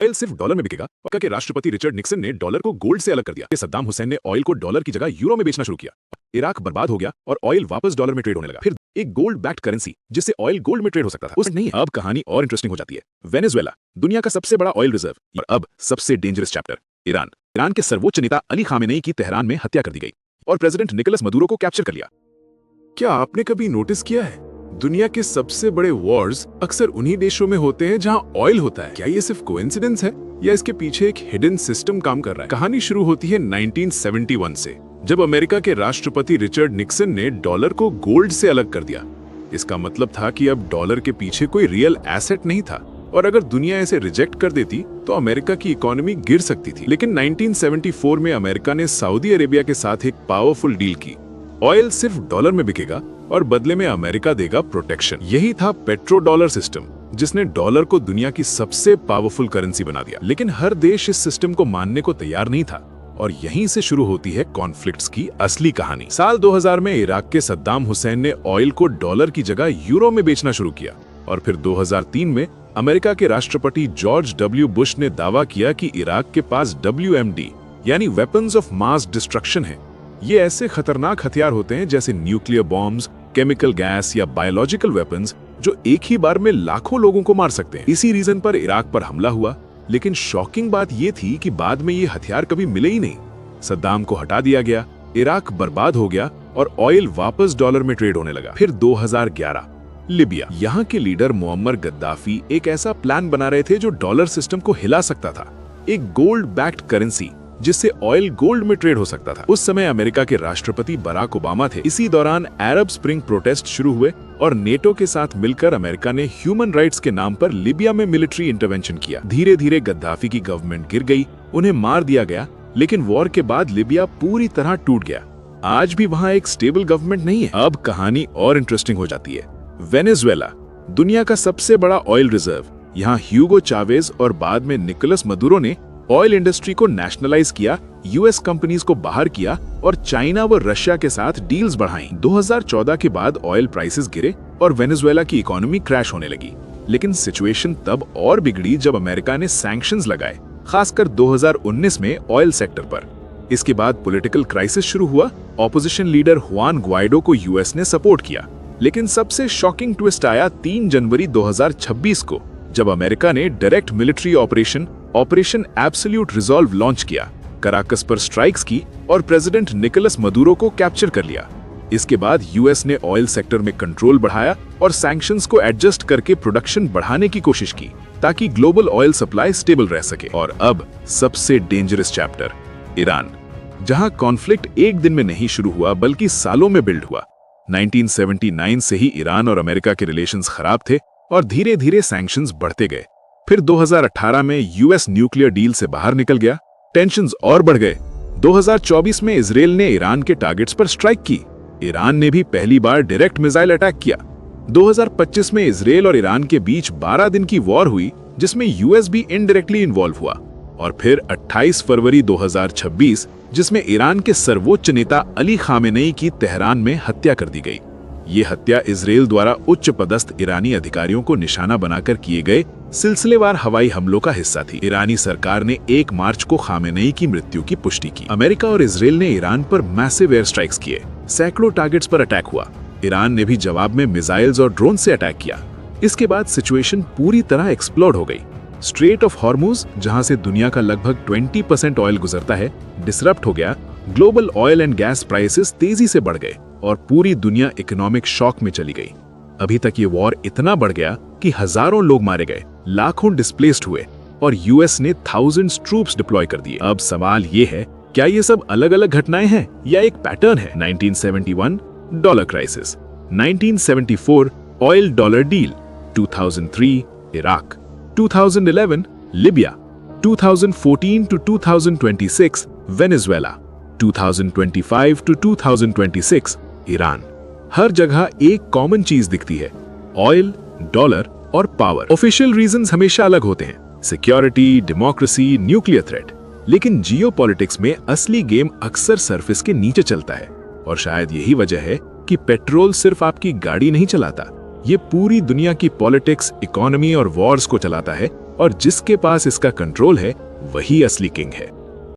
Oil सिर्फ dollar में बिकेगा। अमेरिका के राष्ट्रपति रिचर्ड निक्सन ने डॉलर को गोल्ड से अलग कर दिया। सद्दाम हुसैन ने ऑयल को डॉलर की जगह यूरो में बेचना शुरू किया। इराक बर्बाद हो गया और ऑयल वापस डॉलर में ट्रेड होने लगा। फिर एक गोल्ड बैक्ड करेंसी जिससे ऑयल गोल्ड में ट्रेड हो सकता था, उस नहीं। अब कहानी और इंटरेस्टिंग हो जाती है। वेनेजुएला दुनिया का सबसे बड़ा ऑयल रिजर्व, और अब सबसे डेंजरस चैप्टर ईरान के सर्वोच्च नेता अली खामेनेई की तेहरान में हत्या कर दी गई और प्रेसिडेंट निकोलस मदुरो को कैप्चर कर लिया। क्या आपने कभी नोटिस किया है, दुनिया के सबसे बड़े वॉर्स अक्सर उन्हीं देशों में होते हैं जहां ऑयल होता है? क्या ये सिर्फ कोइंसिडेंस है या इसके पीछे एक हिडन सिस्टम काम कर रहा है? कहानी शुरू होती है 1971 से, जब अमेरिका के राष्ट्रपति रिचर्ड निक्सन ने डॉलर को गोल्ड से अलग कर दिया। इसका मतलब था कि अब डॉलर के पीछे कोई रियल एसेट नहीं था और अगर दुनिया इसे रिजेक्ट कर देती तो अमेरिका की इकोनॉमी गिर सकती थी। लेकिन 1974 में अमेरिका ने सऊदी अरेबिया के साथ एक पावरफुल डील की। ऑयल सिर्फ डॉलर में बिकेगा और बदले में अमेरिका देगा प्रोटेक्शन। यही था पेट्रो डॉलर सिस्टम, जिसने डॉलर को दुनिया की सबसे पावरफुल करेंसी बना दिया। लेकिन हर देश इस सिस्टम को मानने को तैयार नहीं था और यहीं से शुरू होती है कॉन्फ्लिक्ट्स की असली कहानी। साल 2000 में इराक के सद्दाम हुसैन ने ऑयल को डॉलर की जगह यूरो में बेचना शुरू किया और फिर 2003 में अमेरिका के राष्ट्रपति जॉर्ज डब्ल्यू बुश ने दावा किया कि इराक के पास WMD यानी वेपन्स ऑफ मास डिस्ट्रक्शन है। ये ऐसे खतरनाक हथियार होते हैं जैसे न्यूक्लियर बॉम्ब्स, केमिकल गैस या बायोलॉजिकल वेपन्स जो एक ही बार में लाखों लोगों को मार सकते हैं। इसी रीजन पर इराक पर हमला हुआ। लेकिन शॉकिंग बात यह थी कि बाद में ये हथियार कभी मिले ही नहीं। सद्दाम को हटा दिया गया, इराक बर्बाद हो गया और ऑयल वापस डॉलर में ट्रेड होने लगा। फिर 2011 लीबिया, यहाँ के लीडर मुअम्मर गद्दाफी एक ऐसा प्लान बना रहे थे जो डॉलर सिस्टम को हिला सकता था, एक गोल्ड बैक्ड करेंसी जिससे ऑयल गोल्ड में ट्रेड हो सकता था। उस समय अमेरिका के राष्ट्रपति बराक ओबामा थे। इसी दौरान अरब स्प्रिंग प्रोटेस्ट शुरू हुए और नेटो के साथ मिलकर अमेरिका ने ह्यूमन राइट्स के नाम पर लीबिया में मिलिट्री इंटरवेंशन किया। धीरे धीरे गद्दाफी की गवर्नमेंट गिर गई, उन्हें मार दिया गया। लेकिन वॉर के बाद लीबिया पूरी तरह टूट गया। आज भी वहां एक स्टेबल गवर्नमेंट नहीं है। अब कहानी और इंटरेस्टिंग हो जाती है। वेनेजुएला दुनिया का सबसे बड़ा ऑयल रिजर्व, यहाँ ह्यूगो चावेज और बाद में निकोलस मदुरो ने ऑयल इंडस्ट्री को नेशनलाइज किया, यूएस कंपनीज को बाहर किया और चाइना व रशिया के साथ डील्स बढ़ाई। 2014 के बाद ऑयल प्राइसेस गिरे और वेनेजुएला की इकोनॉमी क्रैश होने लगी। लेकिन सिचुएशन तब और बिगड़ी जब अमेरिका ने सैंक्शंस लगाए, खासकर 2019 में ऑयल सेक्टर पर। इसके बाद पॉलिटिकल क्राइसिस शुरू हुआ। ऑपोजिशन लीडर हुआन ग्वाइडो को यूएस ने सपोर्ट किया। लेकिन सबसे शॉकिंग ट्विस्ट आया 3 जनवरी 2026 को, जब अमेरिका ने direct military operation absolute resolve launch किया, कराकस पर स्ट्राइक्स की और प्रेसिडेंट निकोलस मदुरो को कैप्चर कर लिया। इसके बाद यूएस ने ऑयल सेक्टर में कंट्रोल बढ़ाया और सैंक्शंस को एडजस्ट करके प्रोडक्शन बढ़ाने की कोशिश की ताकि ग्लोबल ऑयल सप्लाई स्टेबल रह सके। और अब सबसे डेंजरस चैप्टर ईरान, जहां कॉन्फ्लिक्ट एक दिन में नहीं शुरू हुआ बल्कि सालों में बिल्ड हुआ। 1979 से ही ईरान और अमेरिका के रिलेशंस खराब थे और धीरे धीरे सैंक्शंस बढ़ते गए। फिर 2018 में यूएस न्यूक्लियर डील से बाहर निकल गया, टेंशंस और बढ़ गए। 2024 में इजराइल ने ईरान के टारगेट्स पर स्ट्राइक की। ईरान ने भी पहली बार डायरेक्ट मिसाइल अटैक किया। 2025 में इजराइल और ईरान के बीच 12 दिन की वॉर हुई, जिसमें यूएस भी इनडायरेक्टली इन्वॉल्व हुआ। और फिर 28 फरवरी 2026, जिसमें ईरान के सर्वोच्च नेता अली खामेनेई की तेहरान में हत्या कर दी गई। ये हत्या इजराइल द्वारा उच्च पदस्थ ईरानी अधिकारियों को निशाना बनाकर किए गए सिलसिलेवार हवाई हमलों का हिस्सा थी। ईरानी सरकार ने 1 मार्च को खामेनेई की मृत्यु की पुष्टि की। अमेरिका और इजराइल ने ईरान पर मैसिव एयर स्ट्राइक्स किए, सैकड़ों टारगेट्स पर अटैक हुआ। ईरान ने भी जवाब में मिसाइल्स और ड्रोन से अटैक किया। इसके बाद सिचुएशन पूरी तरह एक्सप्लोड हो गई। स्ट्रेट ऑफ हॉर्मुज, जहां से दुनिया का लगभग 20% ऑयल गुजरता है, डिसरप्ट हो गया। Global oil and gas prices तेजी से बढ़ गए और पूरी दुनिया इकोनॉमिक शॉक में चली गई। अभी तक ये वॉर इतना बढ़ गया कि हजारों लोग मारे गए, लाखों डिस्प्लेस्ड हुए और यूएस ने थाउजेंड्स ट्रूप्स डिप्लॉय कर दिए। अब सवाल ये है, क्या ये सब अलग अलग घटनाएं हैं या एक पैटर्न है? 1971 dollar crisis, 1974 oil dollar deal, 2003 Iraq, 2011 Libya, 2014 to 2026 Venezuela, 2025 to 2026 Iran. हर जगह एक कॉमन चीज दिखती है, ऑयल, डॉलर और पावर। ऑफिशियल रीजंस हमेशा अलग होते हैं, सिक्योरिटी, डेमोक्रेसी, न्यूक्लियर थ्रेट। लेकिन जियोपॉलिटिक्स में असली गेम अक्सर सरफेस के नीचे चलता है और शायद यही वजह है कि पेट्रोल सिर्फ आपकी गाड़ी नहीं चलाता, ये पूरी दुनिया की पॉलिटिक्स, इकोनॉमी और वॉर्स को चलाता है और जिसके पास इसका कंट्रोल है वही असली किंग है।